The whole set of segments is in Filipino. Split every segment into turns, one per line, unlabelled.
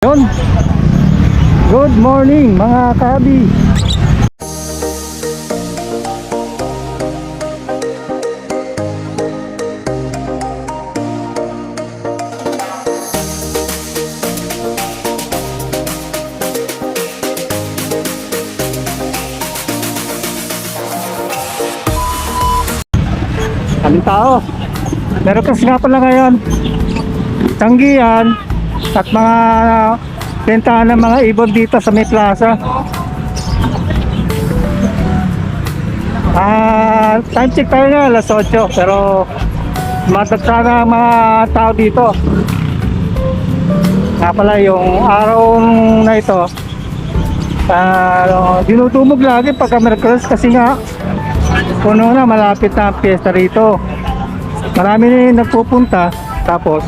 Yun. Good morning mga kabi. Kaming tao. Meron kasi nga pala ngayon tanggihan at mga bentahan ng mga ibon dito sa may plaza. Time check tayo na alas 8 pero matagsa na ang mga tao dito. Nga pala yung araw na ito dinudumog lagi pagka Merkules kasi nga puno na, malapit na ang piyesta rito. Marami rin nagpupunta tapos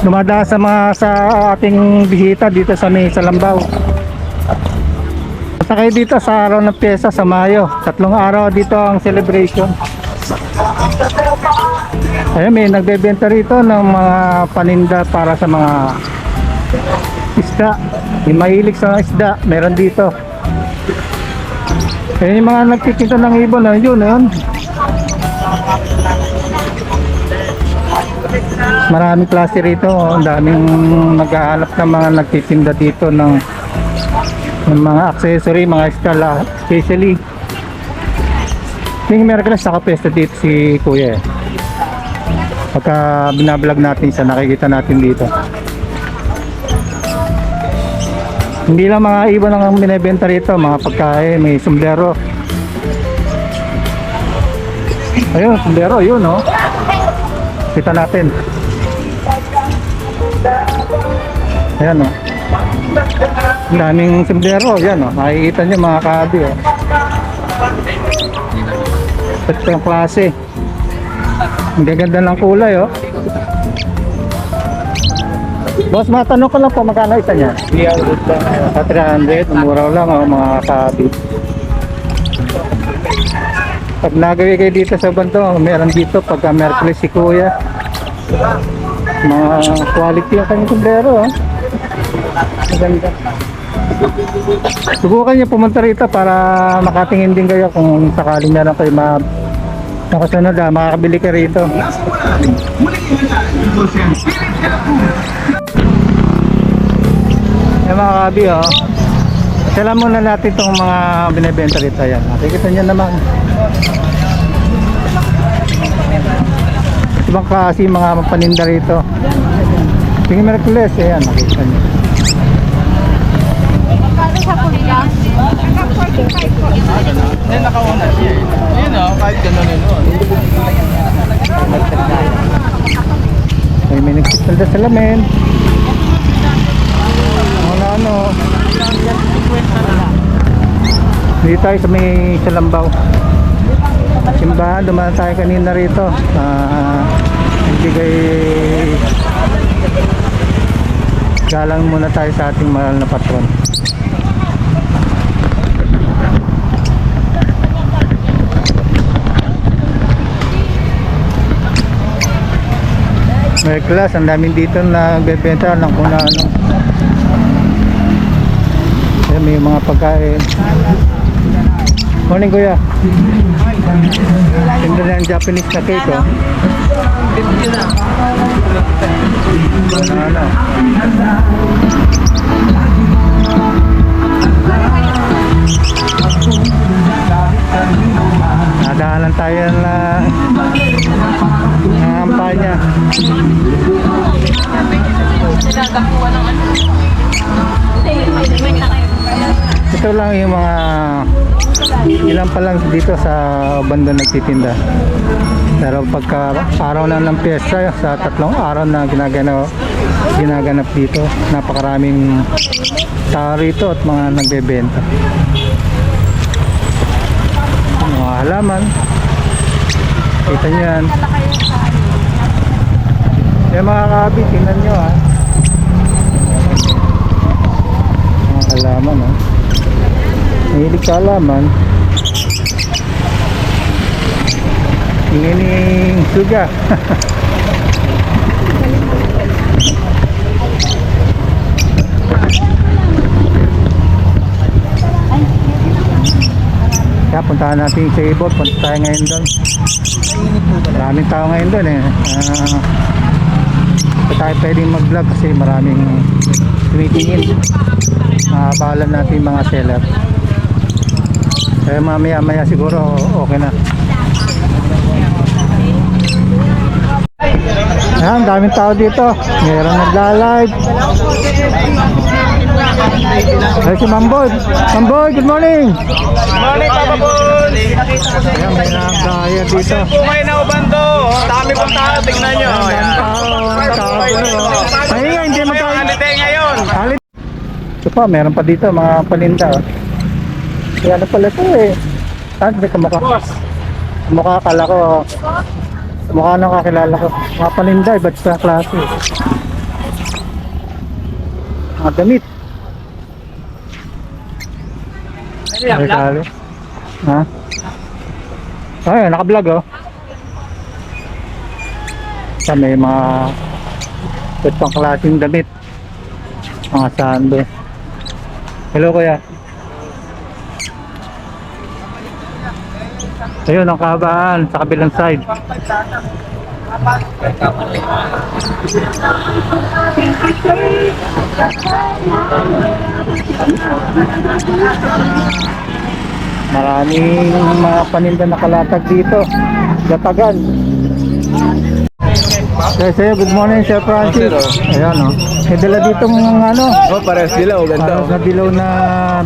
dumadaan sa ating bisita dito sa may Salambaw. Basta kayo dito sa araw ng piyesta sa Mayo. 3 araw dito ang celebration. Ayun, may nagbebenta rito ng mga paninda para sa mga isda. Yung mahilig sa isda, meron dito. Ayun yung mga nagtitinda ng ibon. Yun. Maraming klase rito. Ang daming naghahanap ng mga nagtitinda dito ng mga accessory, mga skala. Especially yung Merkules nakapesta dito si Kuya pagka binablog natin siya, nakikita natin dito. Hindi lang mga ibon ang binibenta rito, mga pagkain, may sombrero. Ayun, sombrero, yun no. Kita natin. Ayan o. Ang daming sombrero. Yan o. Makikita nyo mga kabi o. Ito yung klase. Ang gaganda ng kulay o. Boss, matanong ko lang po magkano isa niya? 300. Muraw lang o mga kabi. Pag nagawi kayo dito sa bando, meron dito pagka Merkules si Kuya. Mga quality ang kanyang sombrero oh. Maganda. Subukan niyo pumunta rito para makatingin din kayo kung sakaling meron kayo nakasunod makakabili ka rito. Yung mga kabi oh. Sala muna natin itong mga binibenta rito. Ayan, nakikita nyo naman ibang kasi mga paninda rito. Sige Merkules, ayan, nakikita nyo.
Kali sa pulga? 45 po.
Yan, nakauna siya eh. Ayun o, kahit gano'n yun.
Ay, may nagsisalda sa lamin. Ano. Dito tayo sa may Salambaw. Simbahan, dumaan tayo kanina rito. Nagbigay galang muna tayo sa ating mahal na patron. May class, ang daming dito nagbebenta ng kung ano. Ayan, may mga pagkain. Morning Kuya. Tinda na yung Japanese na cake oh. Ano? Nadaanan tayo na kampanya. Ito lang yung mga ilan pa lang dito sa banda nagtitinda. Pero pagka araw na ng piyesta, sa 3 araw na ginaganap dito, napakaraming tao rito at mga nagbebenta. Mga halaman, kita nyo yan. Yung mga kabi, tingnan nyo ha. Mga halaman ha. Mahilig sa halaman. Tingin suga. Puntahan natin sa Ibot. Punta tayo ngayon doon. Maraming tao ngayon doon eh. Hindi tayo pwedeng mag-vlog kasi maraming tumitingin. Makabalan natin mga seller. Kaya mamaya siguro okay na. Ayan, daming tao dito. Mayroon nagla-live. Ay, si Mamboy. Mamboy, good morning.
Morning, Papa Boy!
Ayan, may nakakaya dito.
Kumay na ubando. Dami pong tao, tingnan nyo.
Ayan, tao. Ay, hindi magkakalit.
Holiday ngayon.
Halit. Ito pa, meron pa dito mga paninda. Kaya na pala ito eh. Saan may kamukha? Mukha kala ko. Mukha nang kakilala ko. Mga paninda, iba't sa klase. Mga damit. Ay, kali. Ha? Ay, naka-vlog oh. Sa may mga iba't pang klaseng damit. Mga sando. Hello kuya. Ayun ang kahabaan sa kabilang side. Maraming mga paninda nakalatag dito. Gatagan. Sir, good morning, Sir Francis. Ayan o. May dala dito mga ano.
Oh, pares dilaw, ganda.
Parang na dilaw na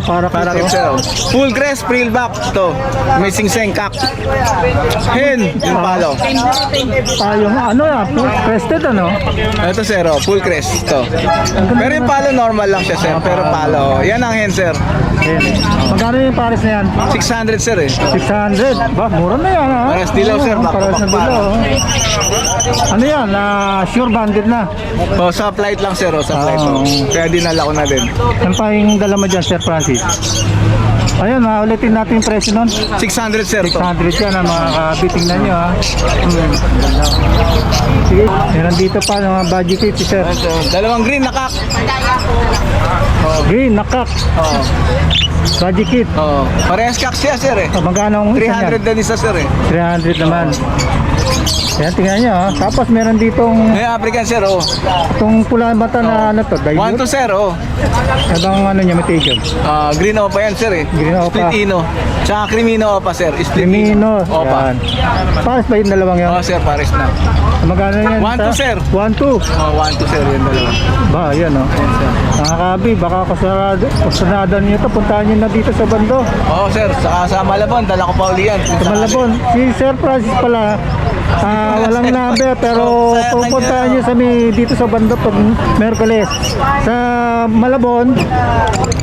para
Para sir. Full crest, prill back to. May sing-seng kak. Hen, yung palo.
Tayong ano ya, crested ano.
Ito sir, oh, full crest to. Pero yung palo normal lang siya sir, pero palo. Yan ang hen sir.
Ayan. Magkano yung pares na yan?
600 sir eh.
600. Ba, mura na yan ha.
Pares dilaw, sir.
Oo, pares na dilaw. Ano yan? Sure banded na.
Oh, sa flight lang sir, oh, sa flight.
Oo.
Oh. Kaya dinala ko na din.
Ano pa yung dala mo dyan, Sir Francis? Ayun, ulitin natin yung presyo nun.
600 sir to.
100 yan mga kabiting na nyo ha. Sige, meron dito pa ng mga budget kit, Sir.
Dalawang green na kak.
Green, nakak.
Oh.
Budget kit.
Oh. Parehas kak siya sir eh.
Magkano ang isa
300
niyan?
din isa sir eh.
300 naman. Yan, tingnan nyo ha. Tapos meron ditong
May African sir oh.
itong pula mata na ano to,
1 to
dilute.
sir oh.
Ibang ano niya, mutation.
Green opa yan sir eh.
Green opa.
Split ino. Tsaka crimino opa sir. Split
Limino.
Opa.
Yan. Pares ba yung dalawang yan?
Oh sir, pares na.
Magkano yan?
1 to sir.
1 to.
Oh, 1 to sir yung dalawa.
Ba, yan o. Nakakabi, baka kusanadan nyo ito. Puntahan nyo na dito sa bando.
Oh sir, saka sa Malabon, dala ko pa uli yan.
Sa Malabon. Si Sir Francis pala, walang number pero pupuntahan nyo dito sa bando pag Merkules. Sa Malabon,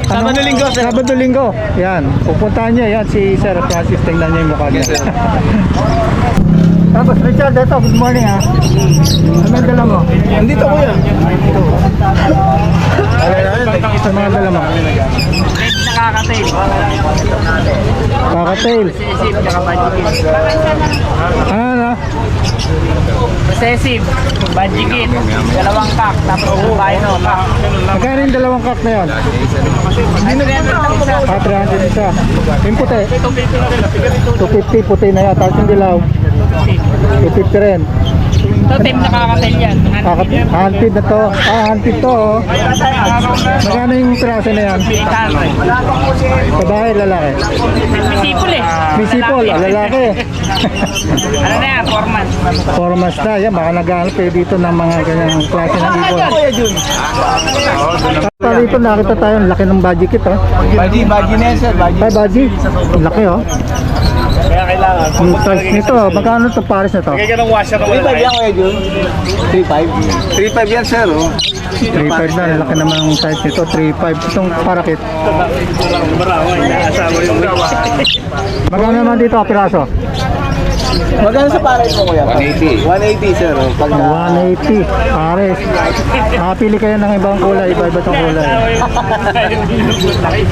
Sabado Linggo, sir.
Sabado Linggo. Yan, pupuntahan nyo. Yan si Sir Francis. Tingnan nyo yung mukha niya.
Yes, sir.
Tapos Richard, ito, good morning ha. Ano ang dala mo?
Andito ko yan.
Sa mga dala mo?
Nakakatail.
Kakatail.
Recessive, tsaka budget.
Ano?
Recessive, budget. Dalawang pack, tapos combino pack.
Magkano yung dalawang cup na yan?
Ano yan?
300 isa. Yung puti? 250 puti na yan. Tapos yung dilaw? 250 rin.
Ito, team nakakatail yan.
Handpid na to. Handpid to oh. Magkano yung piraso na yan?
800.
Babae, lalaki?
May sipol eh.
May sipol, lalaki.
Ano na yan? 4 months.
4 months na. Yan, baka naghahanap kayo dito ng mga ganyang klase ng ibon. Tapos dito nakita tayo, ang laki ng budget kit oh.
Baji na yan sir, baji.
Ay, budget. Ang laki oh.
Kaya kailangan.
Yung size nito, magkano ito pares na to?
Kaya ng washer naman. 3.5 yan kuya Jun. 3.5? 3.5 yan sir oh.
3.5 na, laki naman ang size nito, 3.5. Itong parakit. Magkano naman dito, piraso?
Magkano sa pares mo kuya? 180. 180 sir oh. Pag
180, pares. Pili kayo ng ibang kulay, iba-iba itong kulay.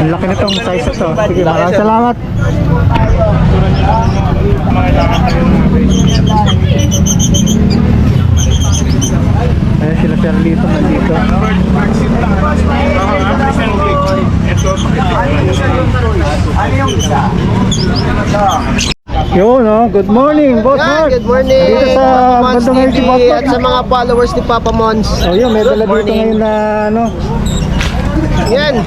Ang laki nitong size ito. Sige, maraming salamat. Ayan sila Sir Lito, nandito.
Ano yung isa?
Yun, no? Good morning, Boss Mark.
Good morning.
Dito sa
Papa Mons
bandang ngayon si Boss
TV
Mark.
at sa mga followers ni Papa Mons.
Oh, yun, may dala dito ngayon na, ano,
Yan,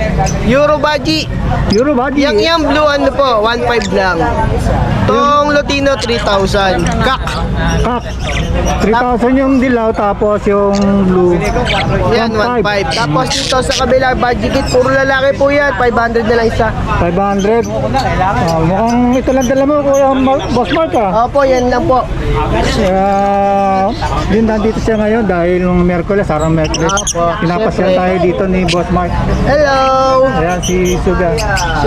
Euro Baji.
Euro body.
Yang blue ano po, 1.5 lang. Tong Lutino 3,000. Kak.
Kak. 3,000 yung dilaw, tapos yung blue.
Yan, 1.5. Tapos dito sa kabila, Baji kit, puro lalaki po yan. 500 na lang isa.
500. Mukhang ito lang dala mo, Kuya Boss Mark, ah.
Opo, yan lang po.
Kaya, yun, nandito siya ngayon dahil nung Merkules, araw Merkules.
Opo,
Pinapasyal
syempre.
tayo dito ni Boss Mark.
Hello.
Ayan, si Suga.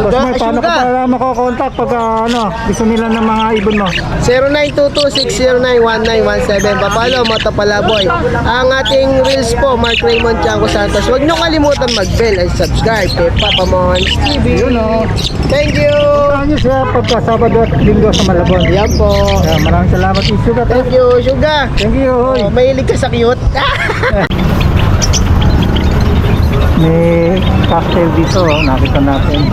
Boss Mark, paano ka
Suga.
pala makokontakt pag ano, gusto nila ng mga ibon mo?
0922-609-1917. Papalo, Moto Palaboy. Ang ating reels po, Mark Raymond Chanco Santos. Huwag nyo kalimutan mag-bell and subscribe kay Papa Mons TV.
Yun, oh.
Thank you.
Saan nyo siya pagka Sabado at Linggo sa Malabon?
Yan po.
Ayan, maraming salamat si Suga.
Thank you, Suga.
Thank you, hoy.
Oh, mahilig ka sa cute.
May cocktail dito, oh. Nakita natin.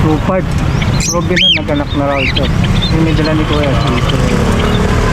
2-5. Robin na, naganak na raw ito. Yung may dala ni Kuya. Si